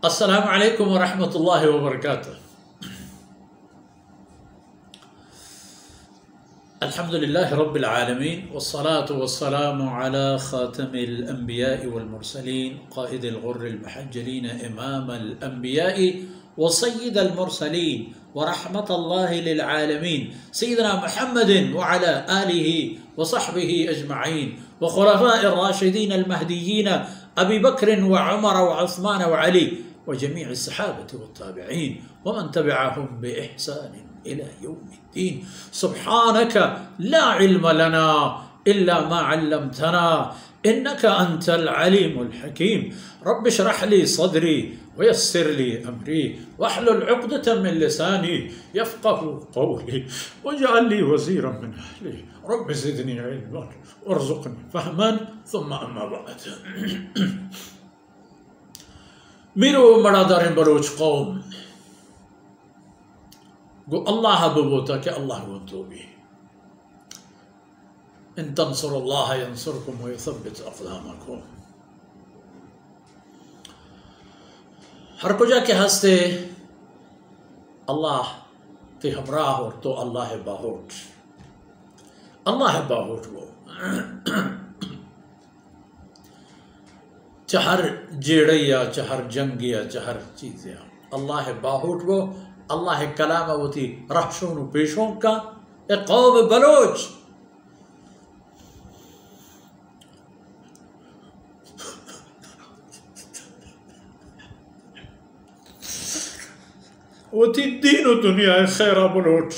السلام علیکم ورحمۃ اللہ وبرکاتہ۔ الحمد للہ رب العالمین والصلاة والسلام على خاتم الانبیاء والمرسلین قائد الغر المحجلین امام الانبیاء وسید المرسلین ورحمۃ اللہ للعالمین سیدنا محمد وعلى آلہ وصحبہ اجمعین وخلفاء الراشدین المہدیین ابی بکر وعمر وعثمان وعلی وجميع الصحابة والتابعين ومن تبعهم بإحسان إلى يوم الدين. سبحانك لا علم لنا إلا ما علمتنا إنك أنت العليم الحكيم. رب اشرح لي صدري ويسر لي أمري واحلل عقدة من لساني يفقه قولي واجعل لي وزيرا من أهلي رب زدني علما وارزقني فهما ثم أما بعد. میرو مرادار بلوچ قوم گو اللہ ببوتا کہ اللہ گنتو بھی ان تنصر اللہ ینصرکم ویثبت اقدامکم. ہر کجا کے ہستے اللہ تی ہمراہ اور تو اللہ باہوٹ وہ چہر جیڑیا چہر جنگیا چہر چیزیا اللہ باہوٹ وہ اللہ کلام وہ تھی رحشون و پیشوں کا اے قوم بلوچ وہ تھی دین و دنیا خیرہ بلوچ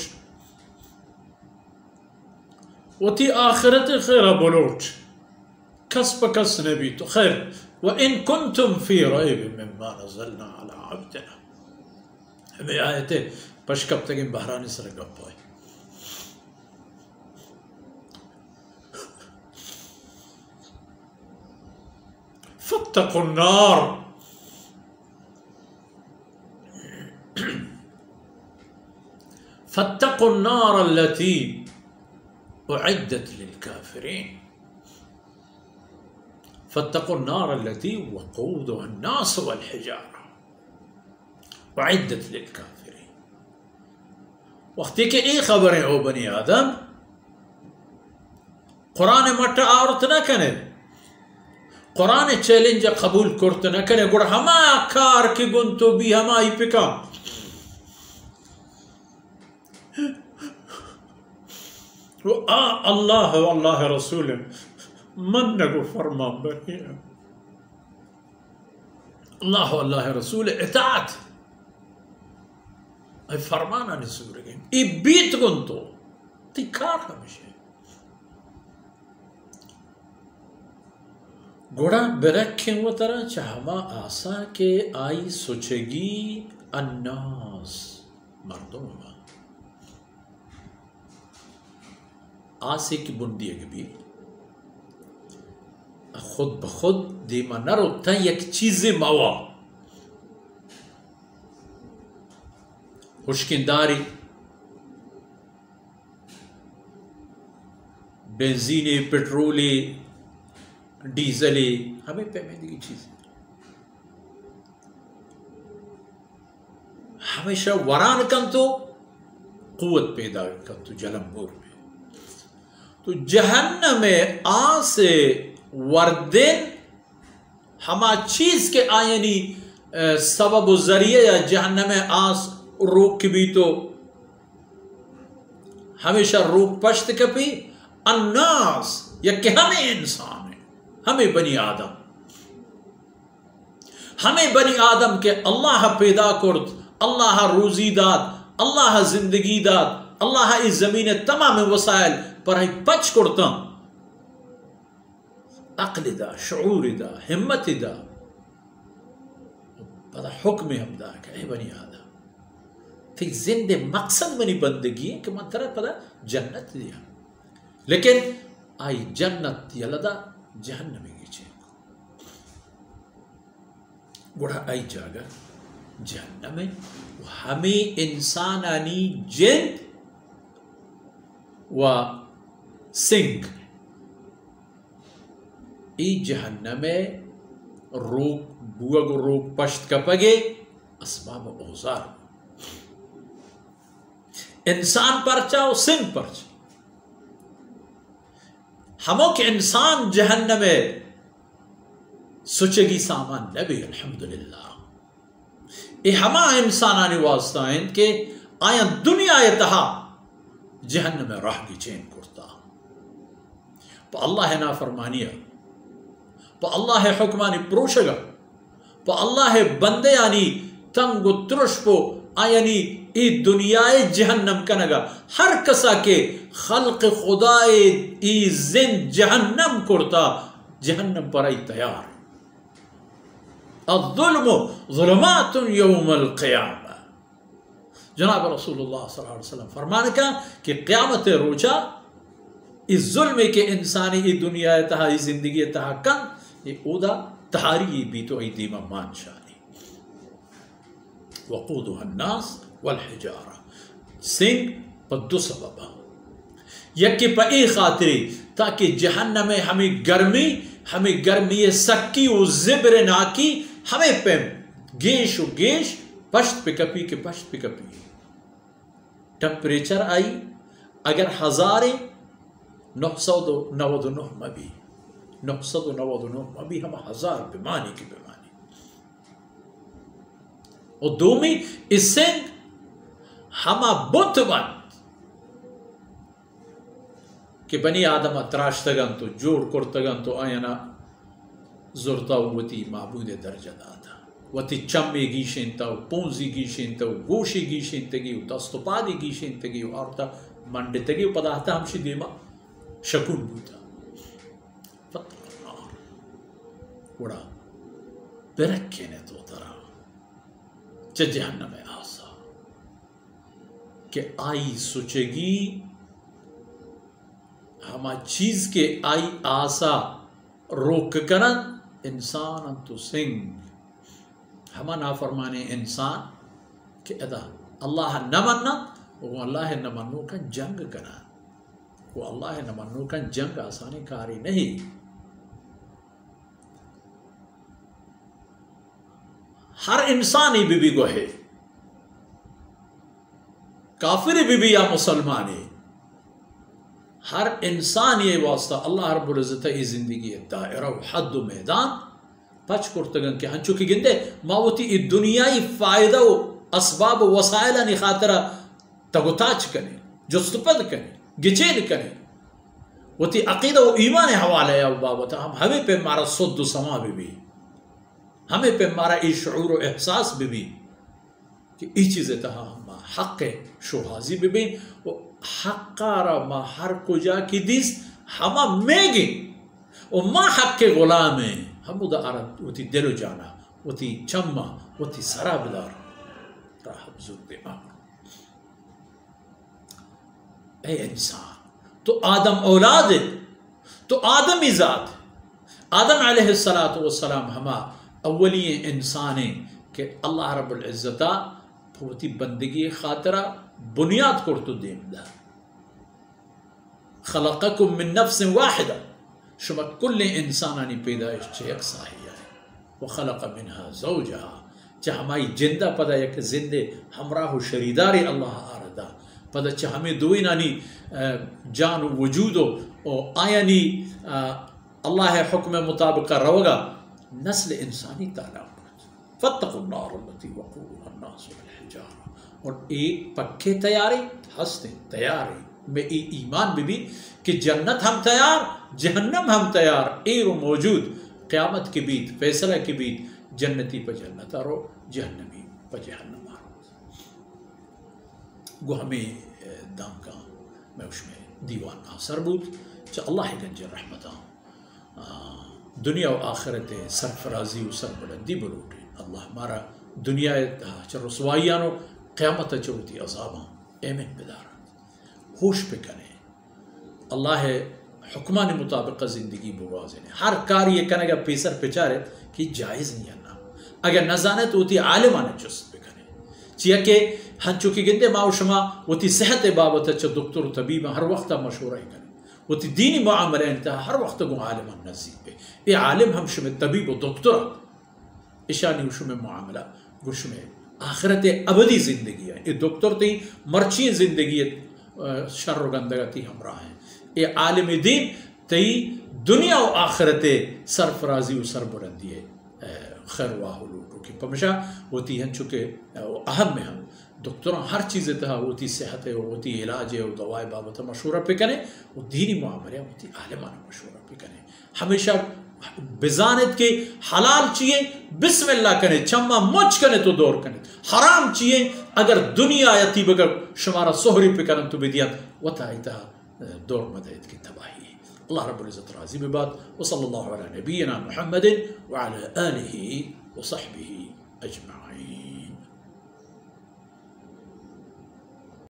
وہ تھی آخرت خیرہ بلوچ کس پکس نبی تو خیر وَإِن كُنْتُمْ فِي رَيْبٍ مِّمَّا نَزَّلْنَا عَلَىٰ عَبْدِنَا. ہمیں آیتیں پشکب تک بہرانی سر گپ ہوئی. فَاتَّقُوا النَّارَ فَاتَّقُوا النَّارَ الَّتِي أُعِدَّتْ لِلْكَافِرِينَ. فاتقوا النار التي وقودها الناس والحجارة وعدت للكافرين. وقتی کہ ای خبریں او بنی آدم قرآن مٹا آورت نہ کنے قرآن چیلنج قبول کرت نہ کنے گوڑ ہما کار کی گنتو بھی ہمائی پکا اللہ واللہ رسول من نگو فرمان بنی اللہ واللہ رسول اطاعت ای فرمانا نسور گئے ای بیت گنتو تی کار ہمیشہ گوڑا برکھیں و طرح چاہما آسا کہ آئی سوچے گی الناس مردم آسے کی بندی ہے بھی خود بخود دیما نرو تا یک چیز موا خشکنداری بنزینی پٹرولی ڈیزلی ہمیں پیمندگی چیز ہمیشہ وران کن تو قوت پیدا کن تو جلمبور میں تو جہنم میں آسے وردن ہما چیز کے آئینی سبب و ذریعہ یا جہنم آس روک بھی تو ہمیشہ روک پشت کپی الناس یا کہ ہمیں انسان ہیں ہمیں بنی آدم کے اللہ پیدا کرد اللہ روزی داد اللہ زندگی داد اللہ اس زمین تمام وسائل پر ہی پچ کرتا عقل دا شعور دا ہمت دا پدا حکم ہم دا کہ اے بنی آدم تھی زندے مقصد منی بندگی ہے کہ من طرح پدا جنت دیا لیکن آئی جنت یلدا جہنمی گی چھے گوڑا آئی جاگا جہنمی ہمیں انسانانی جند و سنگ ای جہنم روک بوگ روک پشت کپگے اسباب اوزار انسان پرچا و سنگ پرچا ہمو کے انسان جہنم سچگی سامان نبی الحمدللہ یہ ہما انسانانی واسطہ ہیں کہ آیا دنیا تہا جہنم راہ کی چین کرتا پا اللہ نافرمانیہ پا اللہ حکمانی پروشگا پا اللہ بندے یعنی تنگ و ترش پو آیانی ای دنیا جہنم کنگا ہر کسا کے خلق خدا ای زن جہنم کرتا جہنم پر ای تیار الظلم ظلمات یوم القیامہ جناب رسول اللہ صلی اللہ علیہ وسلم فرمانے کا کہ قیامت روچا اس ظلم کے انسانی ای دنیا تہا ای زندگی تہا کن یہ اودا تہاری بھی تو ای دیمہ مان شانی وقودها الناس والحجارہ سنگ پر دو سببا یکی پا ای خاطری تاکہ جہنم میں ہمیں گرمی سکی و زبر ناکی ہمیں پہ گیش و گیش پشت پہ کپی کے پشت پہ کپی ٹمپریچر آئی اگر 1999 مبی 999 مبی ہم 1000 بیمانی کی بیمانی اور دومی اس سے ہما بت بند کہ بنی آدم تراشتگن تو جوڑ کرتگن تو آینا زرتا وتی معبود درجہ داتا وتی چمی گیشنتا و پونزی گیشنتا و گوشی گیشنتگی و دستپادی گیشنتگی و آرتا منڈتگی و پداہتا ہمشی دیما شکون بوتا فتح النار وڑا برکینے تو ترا چا جہنم آسا کہ آئی سوچگی ہما چیز کے آئی آسا روک کرن انسان انتو سنگ ہما نافرمانے انسان کہ ادا اللہ نمنا وہ اللہ نمنو کا جنگ کرن وہ اللہ نمنو کا جنگ آسانی کاری نہیں ہر انسانی بھی گوہے کافری بھی یا مسلمانی ہر انسان یہ واسطہ اللہ رب العزت ای زندگی دائرہ و حد و میدان پچ کرتگن کہ ہنچو کی گندے ماوتی ای دنیای فائدہ و اسباب و وسائلہ خاطرہ تگتاچ کریں جستپد کریں گچین کریں وتی عقیدہ و ایمان حوالہ یا بابتا ہم ہمیں پہ مارا صد و سما بھی ہمیں پہ مارا ای شعور و احساس بھی کہ ای چیزیں تہا ہم حق شوحازی بھی حقارا ما ہر کجا کی دیس ہما میگی و ما حق کے غلام ہیں ہم دا عرب وتی دل و جانا وتی چمہ وتی سرا بدار راہ بزرگ دے آمن اے انسان تو آدم اولاد ہے تو آدمی ذات آدم علیہ السلام ہما اولی انسانے کہ اللہ رب العزتہ پھوتی بندگی خاطرہ بنیاد کرتو دیم دا خلقکم من نفس واحدہ شما کل انسانانی پیدایش چھ یک ساہی ہے وخلق منها زوجها چھ ہمائی جندہ پدا یک زندے ہمراہ و شریداری اللہ آردہ پدا چھ ہمیں دوینانی جان و وجودو آیانی اللہ حکم مطابقہ روگا نسل انسانی تعالیٰ فاتقوا النار التي وقودها الناس والحجارة اور ایک پکے تیاری ہستے تیاری میں ایمان بھی کہ جنت ہم تیار جہنم ہم تیار ایر و موجود قیامت کے بیت فیصلہ کے بیت جنتی پہ جنت آرو جہنمی پہ جہنم آرو گو ہمیں دام کا میں اس میں دیوان آسر بود چا اللہ گنج رحمتہ دنیا و آخرت سرفرازی و سربلندی بلوٹے اللہ ہمارا دنیا چا رسوائیانو قیامت چوتی عذاباں ایمن بدارت ہوش پہ کریں اللہ حکمان مطابق زندگی بوازنے ہر کار یہ کہنے گا پیسر پچارے کہ جائز نہیں ہے نا اگر نزانت ہوتی عالمانہ جست پہ کریں چیئے کہ ہنچو کی گندے ماو شما ہوتی صحت بابت چا دکتر و طبیب ہر وقت مشورہ کریں ہوتی دینی معاملہ انتہا ہر وقت گو عالمان نزید پہ یہ عالم ہم شما طبیب و دکتر اشانی وشو میں معاملہ گوش میں آخرت ابدی زندگی ہے. یہ دکتر تی مرچی زندگی شر و گندگتی ہمراہ ہیں. یہ عالم دین تی دنیا و آخرت سرفرازی و سربلندی ہے خیر واہ لوٹو کی پمشا ہوتی ہیں چونکہ اہم میں ہم دکتر ہر چیز تہا ہوتی صحت ہے ہوتی علاج ہے وہ دوائے بابت مشورہ پہ کریں وہ دینی معاملے ہوتی عالمانہ مشورہ پہ کریں. ہمیشہ بزانت کے حلال چیئے بسم اللہ کریں چما مچ کریں تو دور کریں حرام چیئے اگر دنیا یتی بگر شمارا سہری پہ کریں تو بدیت وطائیتا دور مدد کی تباہی ہے. اللہ رب العزت راضی ببات. وصلی اللہ علی نبینا محمد وعلی آلہ وصحبہ اجمعین.